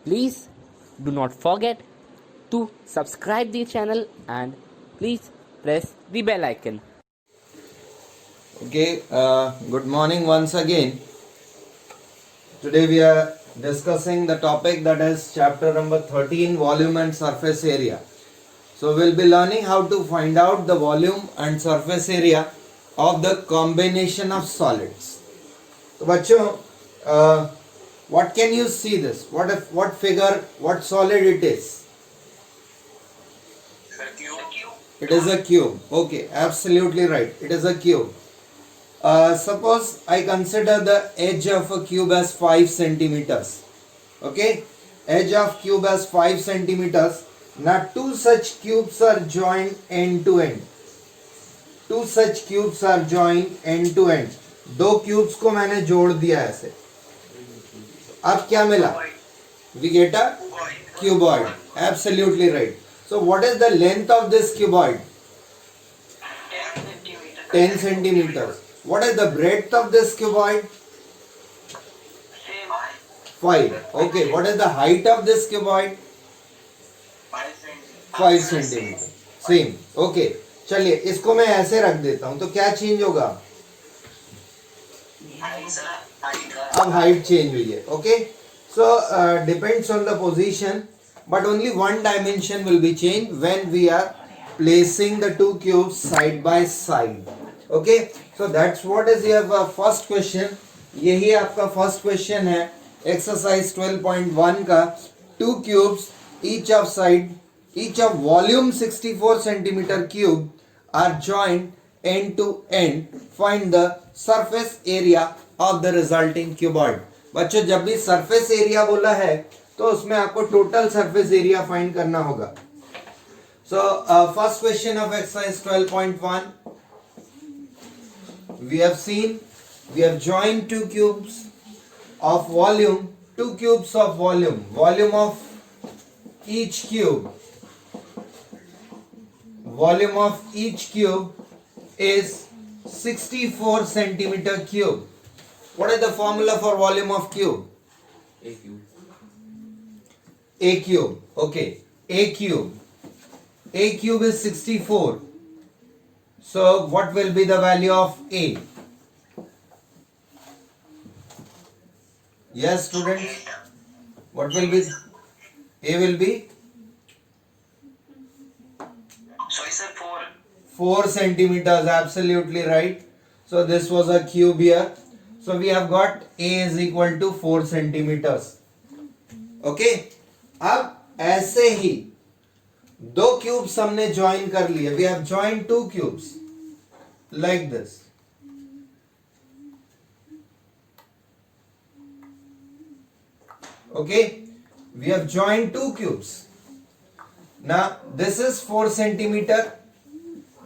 Please do not forget to subscribe the channel and please press the bell icon. Okay, good morning once again. Today we are discussing the topic that is chapter number 13, volume and surface area. So we'll be learning how to find out the volume and surface area of the combination of solids. So बच्चों, what can you see this? What figure, what solid it is? It is a cube. Okay, absolutely right. It is a cube. Suppose I consider the edge of a cube as 5 centimeters. Okay, edge of cube as 5 centimeters. Now two such cubes are joined end to end. Two such cubes are joined end to end. दो cubes को मैंने जोड़ दिया ऐसे. अब क्या मिला? We get a cuboid. Absolutely right. So what is the length of this cuboid? 10 centimeters. What is the breadth of this cuboid? 5. Okay. What is the height of this cuboid? 5 centimeters. Same. Okay. चलिए इसको मैं ऐसे रख देता हूं तो क्या change होगा? अब हाइट चेंज हुई है. Okay. So depends on the position, but only one dimension will be changed when we are placing the two cubes side by side. Okay. So that's what is your first question. यही आपका first question है exercise 12.1 का. Two cubes each of volume 64 centimeter cube are joined end to end. Find the surface area of the resulting cuboid. बच्चों जब भी surface area बोला है तो उसमें आपको टोटल सरफेस एरिया फाइंड करना होगा. So first question of exercise 12.1, we have seen we have joined two cubes of volume, two cubes of volume of each cube, volume of each cube is 64 centimeter cube. What is the formula for volume of cube? A cube. Okay. A cube is 64. So what will be the value of A? Yes, students. What will be? A will be? Sorry, sir, 4. 4 centimeters. Absolutely right. So this was a cube here. So we have got A is equal to 4 centimeters. Okay. अब ऐसे ही दो cubes हमने join कर लिए. We have joined two cubes like this. Okay. We have joined two cubes. Now this is 4 centimeter.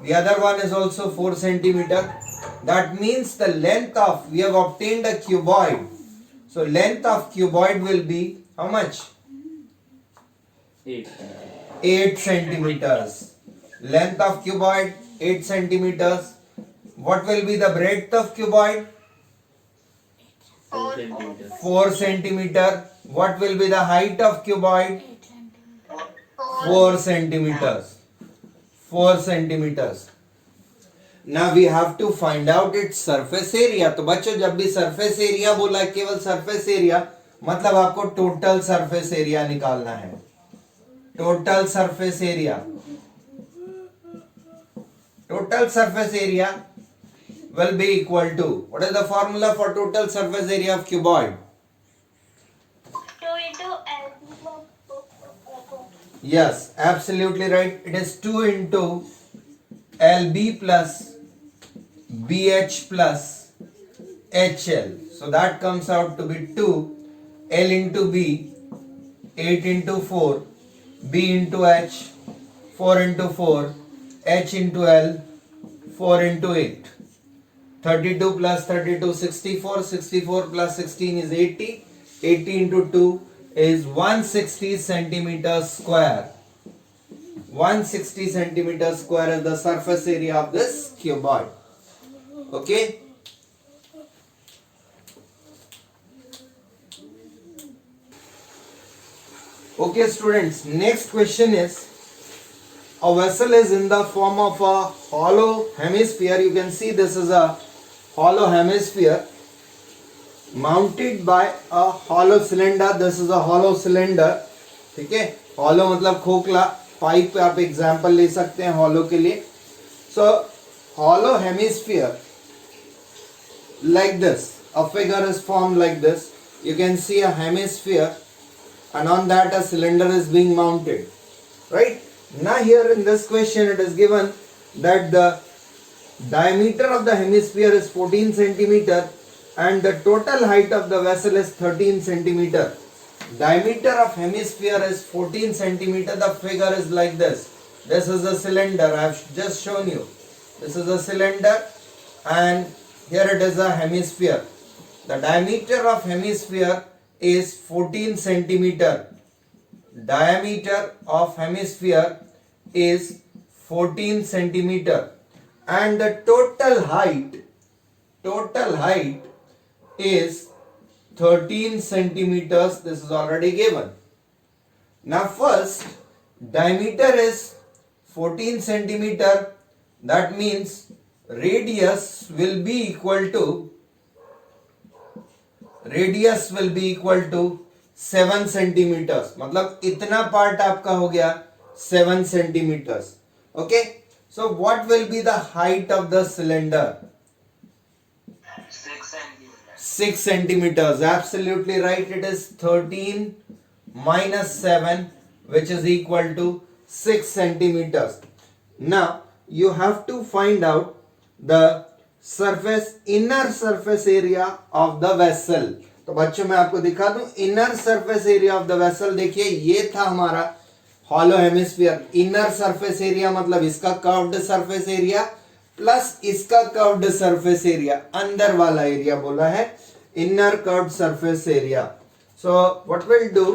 The other one is also 4 centimeter. That means the length of, we have obtained a cuboid. So length of cuboid will be how much? 8 centimeters. Length of cuboid 8 centimeters. What will be the breadth of cuboid? 4 centimeter. What will be the height of cuboid? 4 centimeters. 4 centimeters. Now we have to find out its surface area. तो बच्चों जब भी surface area बोला केवल surface area मतलब आपको total surface area निकालना है. Total surface area. Total surface area will be equal to, what is the formula for total surface area of cuboid? 2 into L. Yes, absolutely right. It is 2 into LB plus BH plus HL. So that comes out to be 2. L into B, 8 into 4, B into H, 4 into 4, H into L, 4 into 8. 32 plus 32, 64. 64 plus 16 is 80. 80 into 2 is 160 centimeters square. 160 centimeters square is the surface area of this cuboid. Okay. Okay, students, next question is, a vessel is in the form of a hollow hemisphere. You can see this is a hollow hemisphere mounted by a hollow cylinder. This is a hollow cylinder. ठीक है, hollow मतलब खोखला. Pipe पे आप example ले सकते हैं hollow के लिए. So hollow hemisphere like this, a figure is formed like this. You can see a hemisphere and on that a cylinder is being mounted, right? Now here in this question it is given that the diameter of the hemisphere is 14 centimeter and the total height of the vessel is 13 centimeter. Diameter of hemisphere is 14 centimeter. The figure is like this. This is a cylinder. I have just shown you. This is a cylinder and here it is a hemisphere. The diameter of hemisphere is 14 centimeter. Diameter of hemisphere is 14 centimeter and the total height is 13 centimeters. This is already given. Now first, diameter is 14 centimeter. That means radius will be equal to 7 centimeters. मतलब इतना part आपका हो गया 7 centimeters. Okay. So what will be the height of the cylinder? 6 centimeters. Absolutely right. It is 13 minus 7, which is equal to 6 centimeters. Now you have to find out the inner surface area of the vessel. तो बच्चों मैं आपको दिखा दूं inner surface area of the vessel. देखिए ये था हमारा hollow hemisphere. Inner surface area मतलब इसका कर्व्ड सरफेस एरिया प्लस इसका कर्व्ड सरफेस एरिया, अंदर वाला एरिया बोला है inner curved surface area. So what will do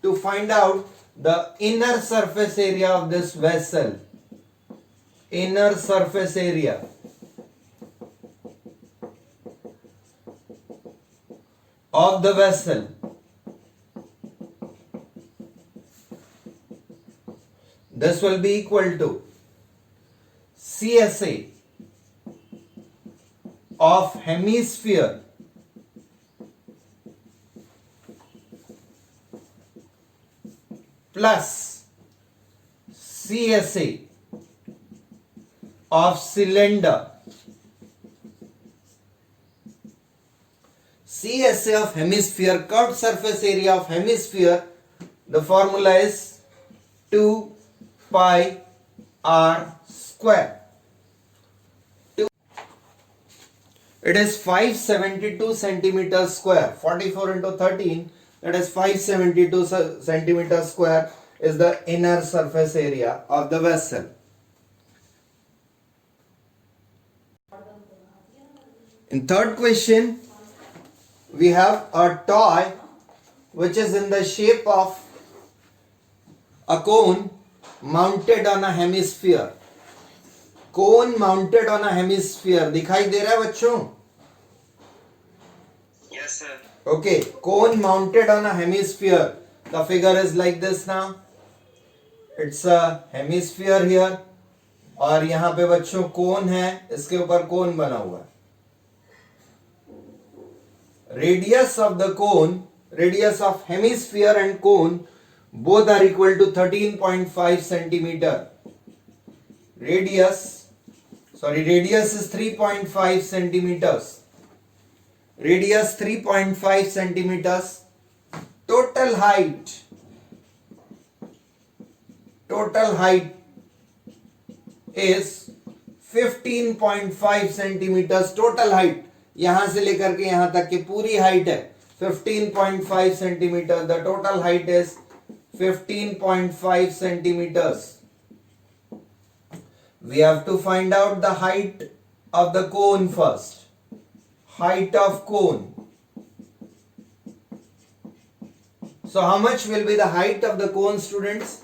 to find out the inner surface area of this vessel. Inner surface area of the vessel. This will be equal to CSA of hemisphere plus CSA of cylinder. CSA of hemisphere, curved surface area of hemisphere, the formula is 2 pi r square. It is 572 centimeters square. 44 into 13, that is 572 centimeters square is the inner surface area of the vessel. In third question, we have a toy which is in the shape of a cone mounted on a hemisphere. Cone mounted on a hemisphere. दिखाई दे रहा है बच्चों? Yes, sir. Okay, cone mounted on a hemisphere. The figure is like this now. It's a hemisphere here. और यहाँ पे बच्चों कोन है, इसके ऊपर कोन बना हुआ है. Radius of the cone, radius of hemisphere and cone both are equal to 13.5 centimeter. Radius is 3.5 centimeters. Radius 3.5 centimeters. Total height is 15.5 centimeters. Total height यहां से लेकर के यहां तक की पूरी हाइट है 15.5 centimetre. The total height is 15.5 centimeters. We have to find out the height of the cone first. Height of cone. So how much will be the height of the cone, students?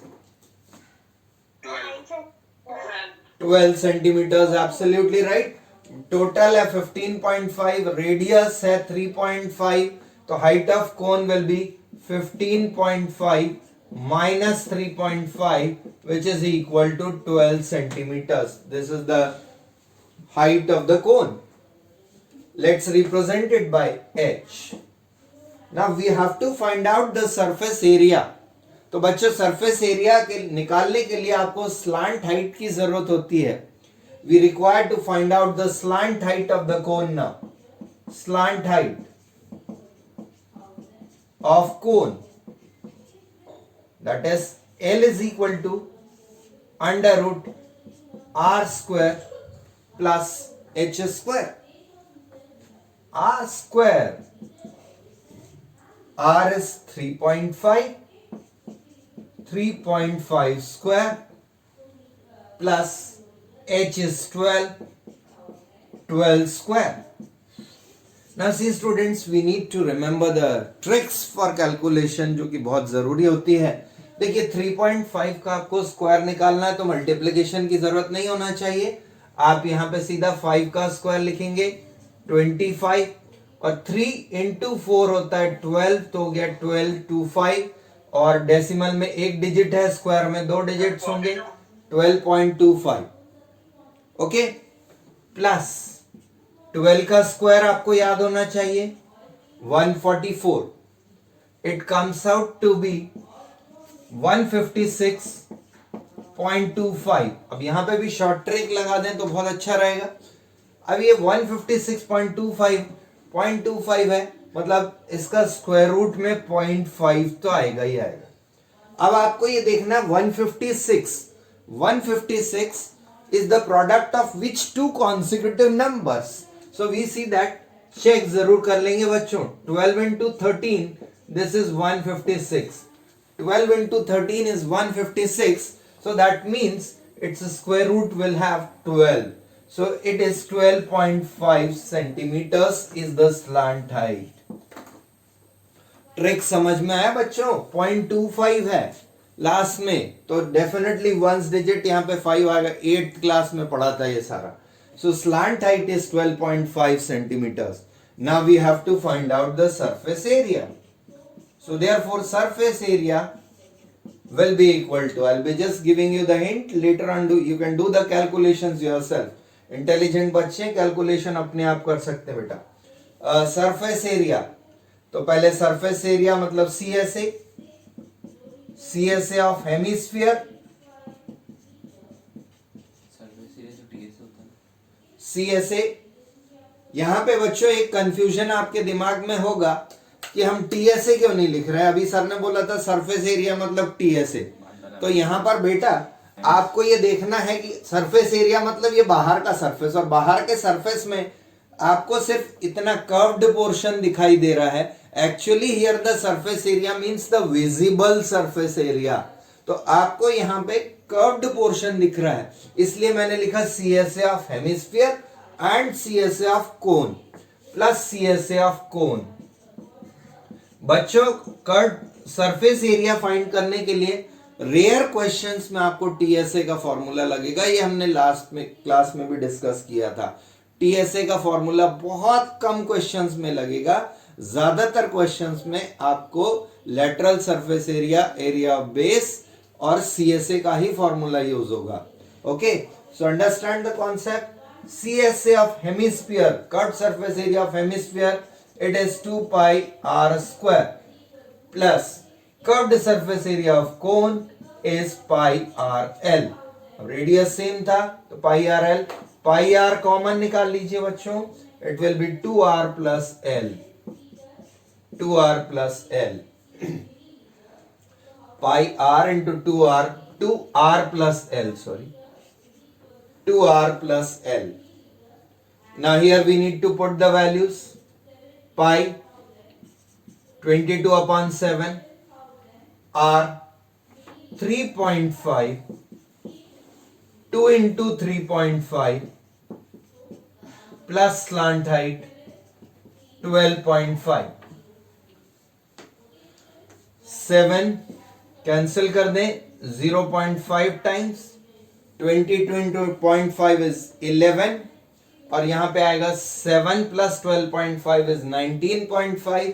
12 centimeters. Absolutely right. Total है 15.5, radius है 3.5, तो height of cone will be 15.5 minus 3.5, which is equal to 12 centimeters. This is the height of the cone. Let's represent it by h. Now we have to find out the surface area. तो बच्चों surface area के निकालने के लिए आपको slant height की जरूरत होती है. We require to find out the slant height of the cone now. Slant height of cone, that is L is equal to under root R square plus H square. R square, R is 3.5, 3.5 square plus H is 12, 12 square. Now see students, we need to remember the tricks for calculation जो कि बहुत जरूरी होती है. देखिए 3.5 का आपको square निकालना है तो मल्टीप्लिकेशन की जरूरत नहीं होना चाहिए. आप यहाँ पे सीधा 5 का स्क्वायर लिखेंगे 25 और 3 इंटू 4 होता है 12, तो हो गया 12 2 5 और डेसिमल में एक डिजिट है, स्क्वायर में दो डिजिट्स होंगे 12.25. ओके, प्लस 12 का स्क्वायर आपको याद होना चाहिए 144. It comes out to be 156.25. अब यहां पे भी शॉर्ट ट्रिक लगा दें तो बहुत अच्छा रहेगा. अब ये 156.25 है, मतलब इसका स्क्वायर रूट में 0.5 तो आएगा ही आएगा. अब आपको ये देखना 156 is the product of which two consecutive numbers. So we see that, check जरूर कर लेंगे बच्चों. 12 into 13, this is 156. 12 into 13 is 156. So that means its square root will have 12. So it is 12.5 centimeters is the slant height. Trick समझ में आया बच्चों? 0.25 है last में, तो डेफिनेटली वंस डिजिट यहाँ पे 5 आएगा. 8th क्लास में पढ़ा था ये सारा. So slant height is 12.5 centimetres. Now we have to find out the surface area. So therefore surface area will be equal to, I'll be just giving you the hint, later on you can do the calculations yourself. Intelligent बच्चे calculation अपने आप कर सकते बेटा. Surface area, तो पहले surface area मतलब CSA of hemisphere. CSA, यहां पे बच्चों एक कंफ्यूजन आपके दिमाग में होगा कि हम TSA क्यों नहीं लिख रहे हैं. अभी सर ने बोला था सरफेस एरिया मतलब TSA. तो यहां पर बेटा आपको ये देखना है कि सरफेस एरिया मतलब ये बाहर का सरफेस, और बाहर के सरफेस में आपको सिर्फ इतना कर्व्ड पोर्शन दिखाई दे रहा है. Actually here the surface area means the visible surface area. तो आपको यहाँ पे कर्व्ड पोर्शन दिख रहा है, इसलिए मैंने लिखा CSA of hemisphere and CSA of cone plus CSA of cone. बच्चों कर्व सरफेस एरिया फाइंड करने के लिए रेयर क्वेश्चंस में आपको TSA का फॉर्मूला लगेगा. ये हमने लास्ट में क्लास में भी डिस्कस किया था. TSA का फॉर्मूला बहुत कम क्वेश्चंस में लगेगा. ज्यादातर क्वेश्चंस में आपको lateral surface area, area of base और CSA का ही फॉर्मूला यूज होगा. Okay, so understand the concept. CSA of hemisphere, curved surface area of hemisphere, it is 2 pi r square plus curved surface area of cone is pi r l. अब radius same था तो pi r l, pi r common निकाल लीजिए बच्चों. it will be 2r plus l, 2r plus l. pi r into 2r plus l, sorry, 2r plus l. Now here we need to put the values. Pi 22 upon 7 r 3.5, 2 into 3.5 plus slant height 12.5. 7 cancel कर दें, 0.5 times 22 into 0.5 is 11, और यहां पे आएगा 7 plus 12.5 is 19.5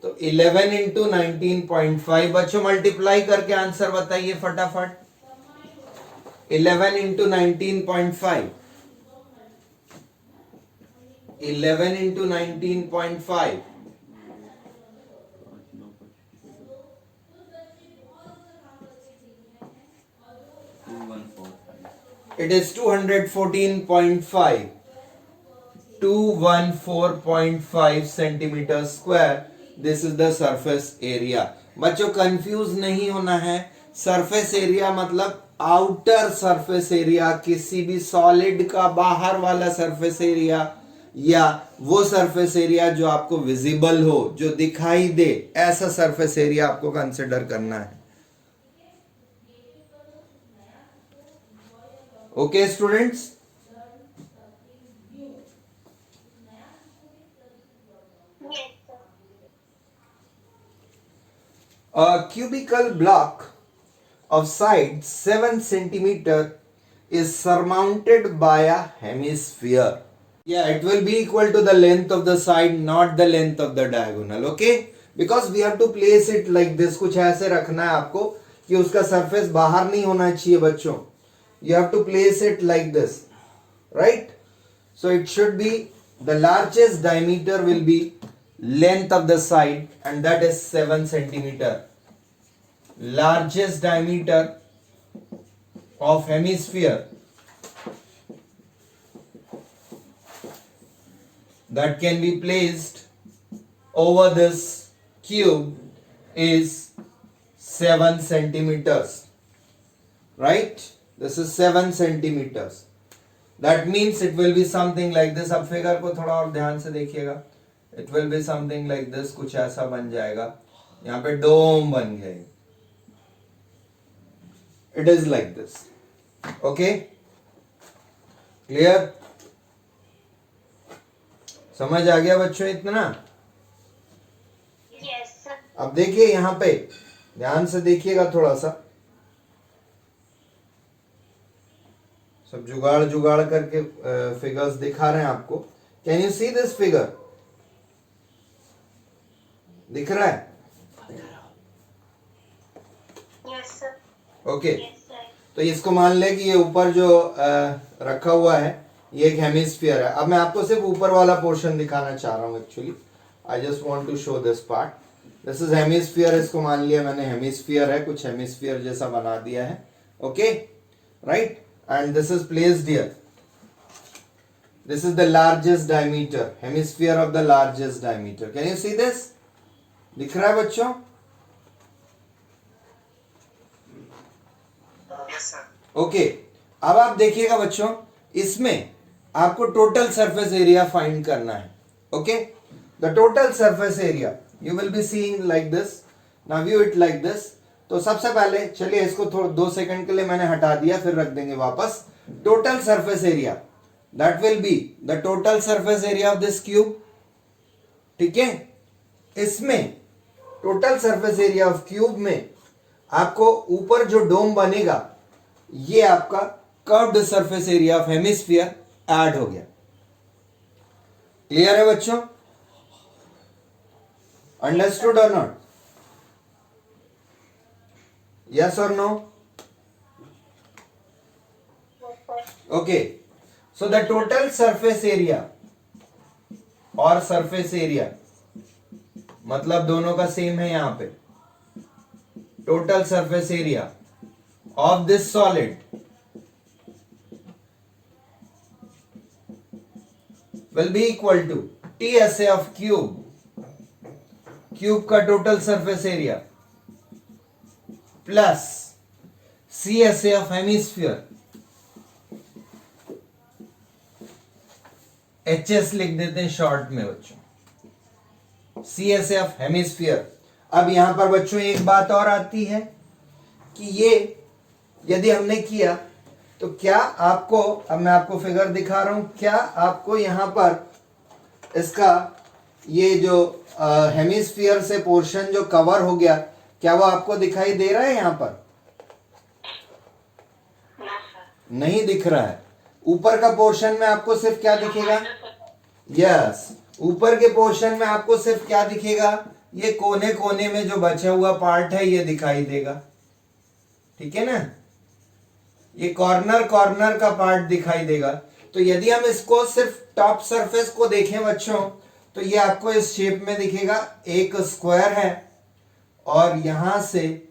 तो 11 into 19.5 बच्चों multiply करके answer बताइए फटाफट। 11 into 19.5, 11 into 19.5, it is 214.5, 214.5 centimeter square. This is the surface area. बच्चों कंफ्यूज नहीं होना है, सरफेस एरिया मतलब आउटर सरफेस एरिया, किसी भी सॉलिड का बाहर वाला सरफेस एरिया या वो सरफेस एरिया जो आपको विजिबल हो, जो दिखाई दे, ऐसा सरफेस एरिया आपको कंसिडर करना है। Okay students, Yes, sir. a cubical block of side 7 centimeter is surmounted by a hemisphere. Yeah, it will be equal to the length of the side, not the length of the diagonal. Okay, because we have to place it like this. कुछ ऐसे रखना है आपको कि उसका surface बाहर नहीं होना चाहिए बच्चों. You have to place it like this, right? So it should be, the largest diameter will be length of the side, and that is 7 centimeter. Largest diameter of hemisphere that can be placed over this cube is 7 centimeters, right? This is 7 centimeters. That means it will be something like this. अब figure को थोड़ा और ध्यान से देखिएगा. It will be something like this. कुछ ऐसा बन जाएगा. यहाँ पे डोम बन गए. It is like this. Okay? Clear? समझ आ गया बच्चों इतना? Yes, sir. अब देखिए यहाँ पे ध्यान से देखिएगा थोड़ा सा. सब जुगाड़ जुगाड़ करके फिगर्स दिखा रहे हैं आपको. Can you see this figure? दिख रहा है? Yes, sir. Okay. Yes, sir. तो इसको मान ले कि ये ऊपर जो रखा हुआ है ये एक हेमिस्फीयर है. अब मैं आपको सिर्फ ऊपर वाला पोर्शन दिखाना चाह रहा हूँ actually. I just want to show this part. This is hemisphere. इसको मान लिया मैंने हेमिस्फीयर है, कुछ हेमिस्फीयर जैसा बना दिया है. Okay, right. And this is placed here. This is the largest diameter, hemisphere of the largest diameter. Can you see this? दिख रहा है बच्चों? Yes, sir. ओके, अब आप देखिएगा बच्चों, इसमें आपको टोटल सरफेस एरिया फाइंड करना है. Okay, the total surface area you will be seeing like this. Now view it like this. तो सबसे पहले चलिए इसको थोड़ा 2 सेकंड के लिए मैंने हटा दिया, फिर रख देंगे वापस. Total surface area, that will be the total surface area of this cube. ठीक है, इसमें total surface area of cube में आपको ऊपर जो डोम बनेगा ये आपका curved surface area of hemisphere add हो गया. क्लियर है बच्चों? अंडरस्टूड और not? Yes or no? Yes, sir. Okay. So the total surface area और surface area मतलब दोनों का सेम है यहाँ पे. Total surface area of this solid will be equal to TSA of cube. Cube का total surface area plus CSA of hemisphere. HS लिख देते हैं शॉर्ट में बच्चों. CSA of hemisphere. अब यहां पर बच्चों एक बात और आती है कि ये यदि हमने किया तो क्या आपको, अब मैं आपको फिगर दिखा रहा हूं, क्या आपको यहां पर इसका ये जो हेमिस्फीयर से पोर्शन जो कवर हो गया, क्या वो आपको दिखाई दे रहा है यहां पर? No, sir. नहीं दिख रहा है. ऊपर का पोर्शन में आपको सिर्फ क्या दिखेगा? यस, ऊपर के पोर्शन में आपको सिर्फ क्या दिखेगा? ये कोने कोने में जो बचा हुआ पार्ट है ये दिखाई देगा, ठीक है ना, ये कॉर्नर कॉर्नर का पार्ट दिखाई देगा। तो यदि हम इसको सिर्फ टॉप सरफेस को देखें बच्चों, तो ये आपको इस शेप में दिखेगा, एक स्क्वायर है और यहां से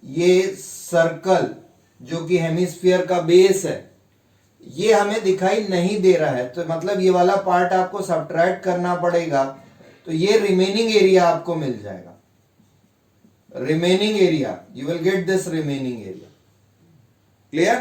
ये सर्कल जो कि हेमिस्फीयर का बेस है ये हमें दिखाई नहीं दे रहा है, तो मतलब ये वाला पार्ट आपको सब्ट्रैक्ट करना पड़ेगा, तो ये रिमेनिंग एरिया आपको मिल जाएगा, remaining area, you will get this remaining area. Clear?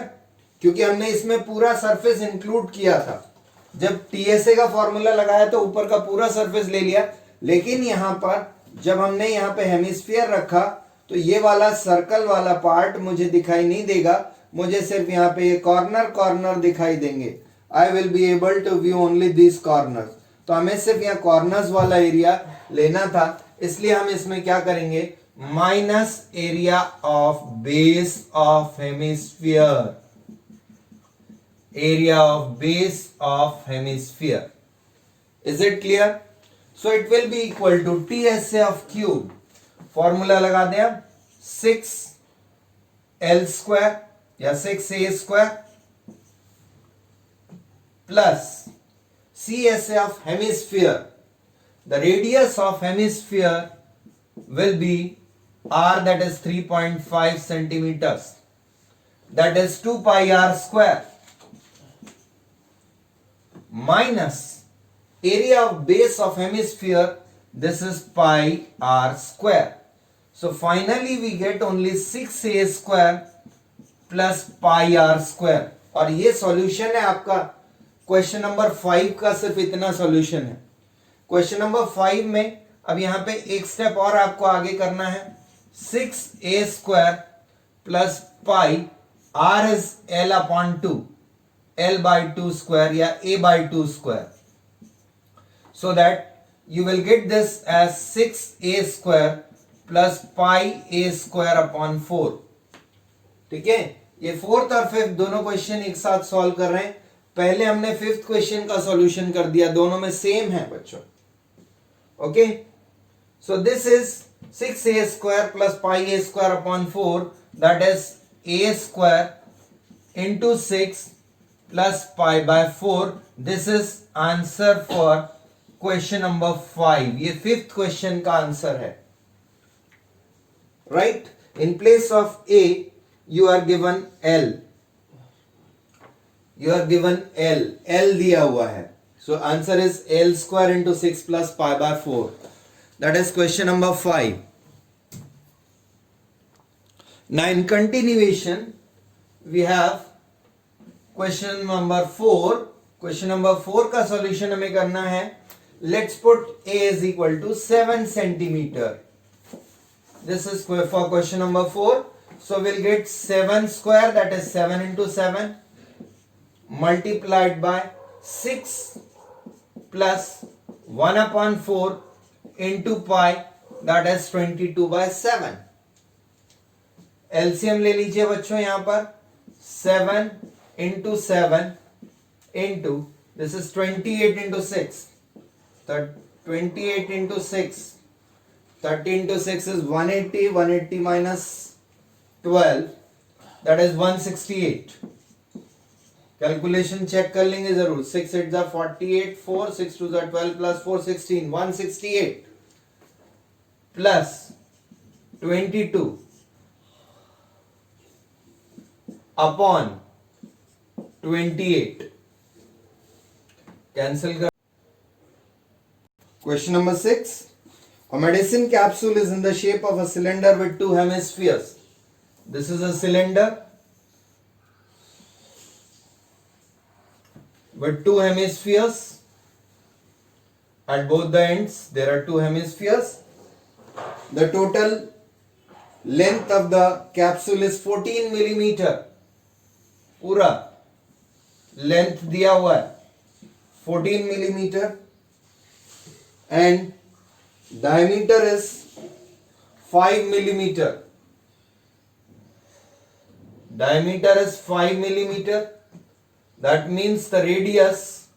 क्योंकि हमने इसमें पूरा सरफेस इंक्लूड किया था, जब टीएसए का फॉर्मूला लगाया तो ऊपर का पूरा सरफेस ले लिया, लेकिन यहां पर जब हमने यहां पे हेमिस्फीयर रखा तो ये वाला सर्कल वाला पार्ट मुझे दिखाई नहीं देगा, मुझे सिर्फ यहाँ पे ये कॉर्नर कॉर्नर दिखाई देंगे। I will be able to view only this corners, तो हमें सिर्फ यहाँ कॉर्नर्स वाला एरिया लेना था, इसलिए हम इसमें क्या करेंगे, minus area of base of hemisphere, area of base of hemisphere. Is it clear? So it will be equal to TSA of cube. Formula लगा दें अब, 6L square या 6A square plus CSA of hemisphere. The radius of hemisphere will be R, that is 3.5 centimeters. That is 2 pi R square. Minus area of base of hemisphere, this is pi r square. So finally we get only 6a square plus pi r square. और ये solution है आपका question number 5 का, सिर्फ इतना solution है question number 5 में। अब यहां पे एक स्टेप और आपको आगे करना है, 6a square plus pi r is l upon 2, L by 2 square या A by 2 square, so that you will get this as 6a square plus pi a square upon 4। ठीक है, ये फोर्थ और फिफ्थ दोनों क्वेश्चन एक साथ solve कर रहे हैं। पहले हमने फिफ्थ क्वेश्चन का सॉल्यूशन कर दिया, दोनों में सेम है बच्चों। Okay, so this is 6a square plus pi a square upon 4, that is a square into 6 plus pi by 4. This is answer for question number 5. ये फिफ्थ क्वेश्चन का answer है, right. In place of A you are given L, you are given L दिया हुआ है, so answer is L square into 6 plus pi by 4. That is question number 5. Now in continuation we have question number 4। Question number 4 का solution हमें करना है। Let's put a is equal to 7 centimetre. This is for question number 4, so will get 7 square, that is 7 into 7 multiplied by 6 plus 1 upon 4 into pi, that is 22 by 7। LCM ले लीजिए बच्चों, यहां पर 7 into 7 into, this is 28 into 6, 28 into 6, 30 into 6 is 180, 180 minus 12, that is 168। Calculation check कर लेंगे जरूर, 6 8 जा 48, 4 6 2 जा 12 plus 4 16, 168 plus 22 upon 28, कैंसिल कर। Question number 6. A medicine capsule is in the shape of a cylinder with 2 hemispheres. This is a cylinder with 2 hemispheres. At both the ends there are 2 hemispheres. The total length of the capsule is 14 millimeter. पूरा length दिया हुआ है 14 millimeter and diameter is 5 millimeter. Diameter is 5 millimeter. That means the radius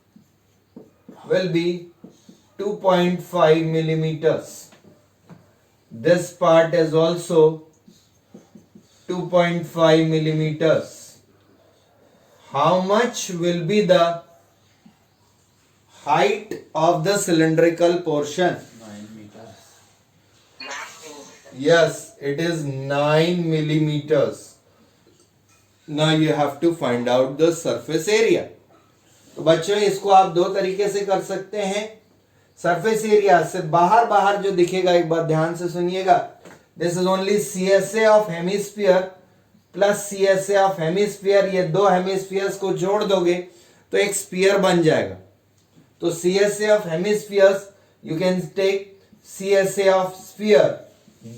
will be 2.5 millimeters. this part is also 2.5 millimeters. How much will be the height of the cylindrical portion? 9 meters. Yes, it is 9 millimeters. Now you have to find out the surface area. तो बच्चों इसको आप दो तरीके से कर सकते हैं. सरफेस एरिया से बाहर बाहर जो दिखेगा, एक बार ध्यान से सुनिएगा. This is only CSA of hemisphere plus CSA of hemisphere. ये दो हेमिस्फीयर्स को जोड़ दोगे तो एक स्फीयर बन जाएगा. तो CSA of hemispheres you can take CSA of sphere,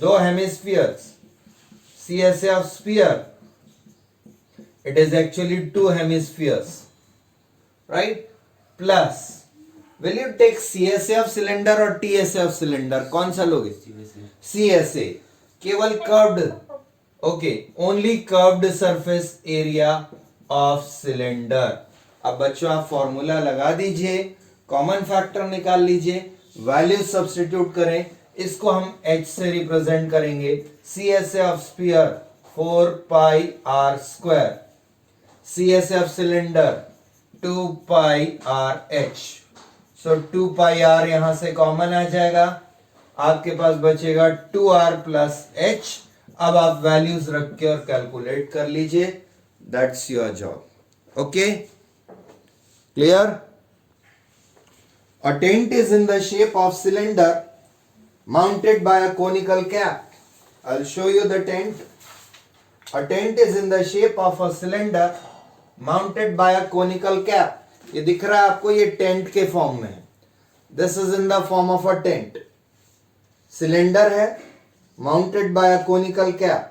दो hemispheres. CSA of sphere, it is actually two hemispheres, right? Plus, will you take CSA of cylinder or TSA of cylinder? कौन सा लोगे? CSA. केवल curved, okay, only curved surface area of cylinder. अब बच्चों आप formula लगा दीजिए, common factor निकाल लीजिए, वैल्यू सब्स्टिट्यूट करें. इसको हम H से रिप्रेजेंट करेंगे. CSA of sphere 4 pi r square. CSA of cylinder 2 pi r h. So 2 pi r यहां से कॉमन आ जाएगा. आपके पास बचेगा 2r plus h. अब आप वैल्यूज रख के और कैलकुलेट कर लीजिए. That's your job. Okay, clear? A tent is in the shape of cylinder mounted by a conical cap. I'll show you the tent. A tent is in the shape of a cylinder mounted by a conical cap. ये दिख रहा है आपको, ये tent के form में है. This is in the form of a tent. Cylinder है, mounted by a conical cap.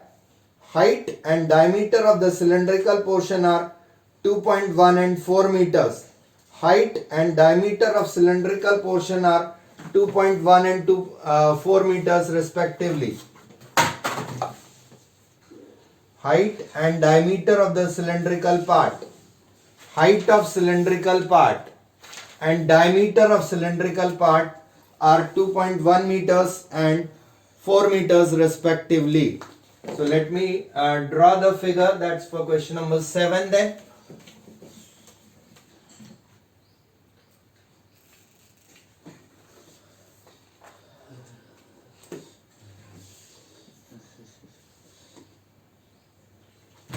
Height and diameter of the cylindrical portion are 2.1 and 4 meters. Height and diameter of cylindrical portion are 2.1 and 4 meters respectively. Height and diameter of the cylindrical part. Height of cylindrical part and diameter of cylindrical part are 2.1 meters and 4 meters respectively. So let me draw the figure. That's for question number 7 then.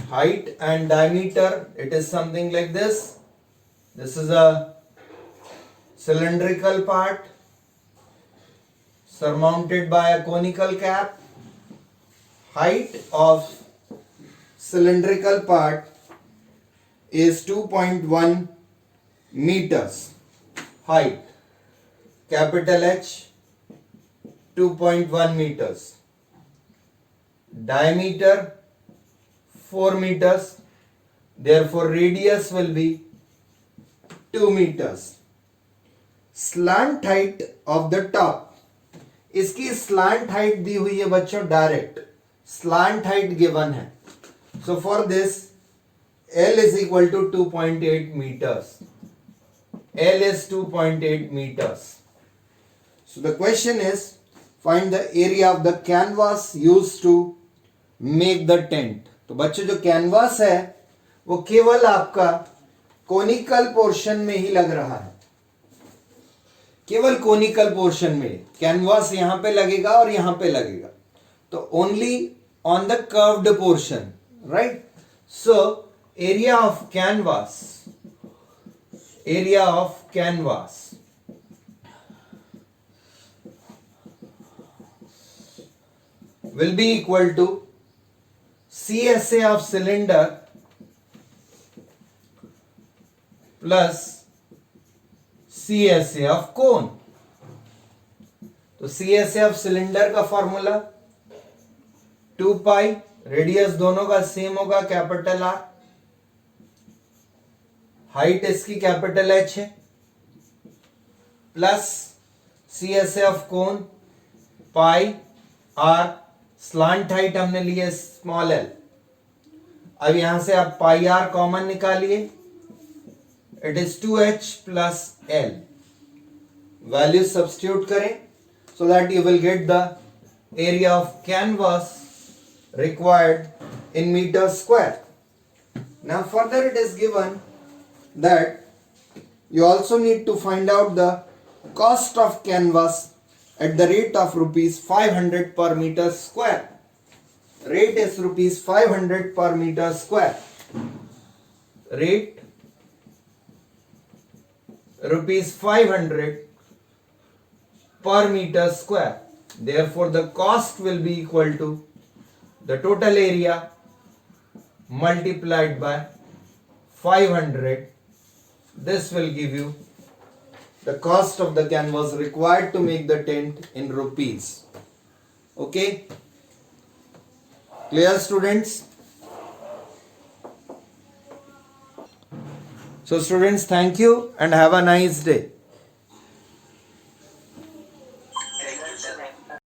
Height and diameter, it is something like this. This is a cylindrical part surmounted by a conical cap. Height of cylindrical part is 2.1 meters. Height, capital H, 2.1 meters. Diameter 4 meters, therefore radius will be 2 meters. Slant height of the top, इसकी slant height दी हुई है बच्चों direct. Slant height given है. So for this L is equal to 2.8 meters. L is 2.8 meters. So the question is, find the area of the canvas used to make the tent. तो बच्चों जो canvas है वो केवल आपका conical portion में ही लग रहा है. केवल कोनिकल पोर्शन में कैनवास यहां पे लगेगा और यहां पे लगेगा. तो only on the curved portion, right? So area of canvas will be equal to CSA of cylinder plus CSA of cone. तो CSA of cylinder का फॉर्मूला 2 पाई, रेडियस दोनों का सेम होगा, कैपिटल R. हाइट इसकी कैपिटल H है, plus CSA of cone pi R. Slant height हमने ली है small l. अब यहां से आप पाई r कॉमन निकालिए. It is 2h plus l. Value substitute करें so that you will get the area of canvas required in meters square. Now further it is given that you also need to find out the cost of canvas at the rate of rupees 500 per meter square. Rate is rupees 500 per meter square. Rate rupees 500 per meter square. Therefore the cost will be equal to the total area multiplied by 500. This will give you the cost of the canvas required to make the tent in rupees. Okay? Clear, students? So students, thank you and have a nice day.